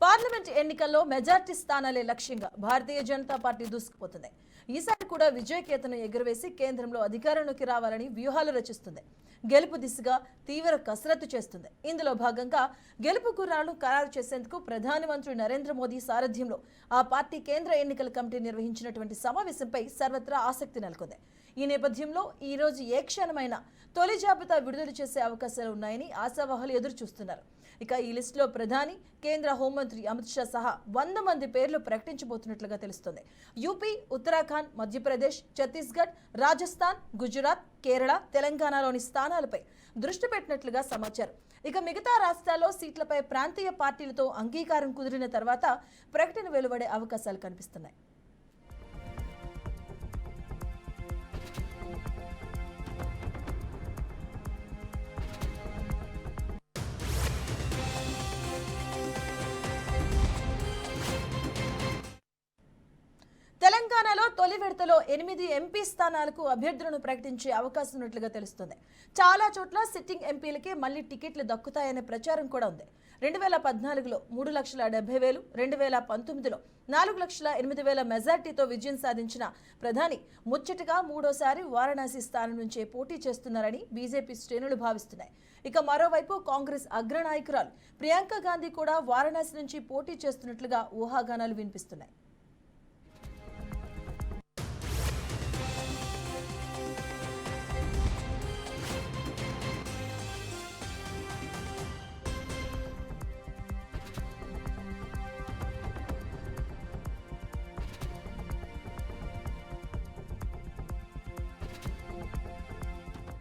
Parliament ఎన్నికల్లో majority స్థానాలే లక్ష్యంగా Bharatiya Janata party దూసుకుపోతుంది. ఈసారి కూడా విజయకేతనం ఎగురవేసి కేంద్రంలో అధికారంలోకి రావాలని వ్యూహాలు రచిస్తుంది. గెలుపు దిశగా తీవ్ర కసరత్తు చేస్తుంది. ఇందులో భాగంగా గెలుపు గుర్రాలను ఖరారు చేసేందుకు ప్రధానమంత్రి నరేంద్ర మోదీ సారథ్యంలో ఆ పార్టీ కేంద్ర ఎన్నికల కమిటీ నిర్వహించినటువంటి సమావేశంపై సర్వత్రా ఆసక్తి నెలకొంది. ఈ నేపథ్యంలో ఈ రోజు ఏ క్షణమైనా తొలి జాబితా విడుదల చేసే అవకాశాలు ఉన్నాయని ఆశావాహులు ఎదురు చూస్తున్నారు. ఇక ఈ లిస్టులో ప్రధాని, కేంద్ర హోంమంత్రి అమిత్ షా సహా 100 మంది పేర్లు ప్రకటించబోతున్నట్లుగా తెలుస్తోంది. యూపీ, ఉత్తరాఖండ్, మధ్యప్రదేశ్, ఛత్తీస్గఢ్, రాజస్థాన్, గుజరాత్, కేరళ, తెలంగాణలోని స్థానాలపై దృష్టి పెట్టినట్లుగా సమాచారం. ఇక మిగతా రాష్ట్రాల్లో సీట్లపై ప్రాంతీయ పార్టీలతో అంగీకారం కుదిరిన తర్వాత ప్రకటన వెలువడే అవకాశాలు కనిపిస్తున్నాయి. తెలంగాణలో తొలి విడతలో 8 ఎంపీ స్థానాలకు అభ్యర్థులను ప్రకటించే అవకాశం ఉన్నట్లుగా తెలుస్తుంది. చాలా చోట్ల సిట్టింగ్ ఎంపీలకే మళ్లీ టికెట్లు దక్కుతాయనే ప్రచారం కూడా ఉంది. 2014లో 3,70,000, 2019లో 4,08,000 మెజార్టీతో విజయం సాధించిన ప్రధాని ముచ్చటగా మూడోసారి వారణాసి స్థానం నుంచే పోటీ చేస్తున్నారని బీజేపీ శ్రేణులు భావిస్తున్నాయి. ఇక మరోవైపు కాంగ్రెస్ అగ్రనాయకురాలు ప్రియాంక గాంధీ కూడా వారణాసి నుంచి పోటీ చేస్తున్నట్లుగా ఊహాగానాలు వినిపిస్తున్నాయి.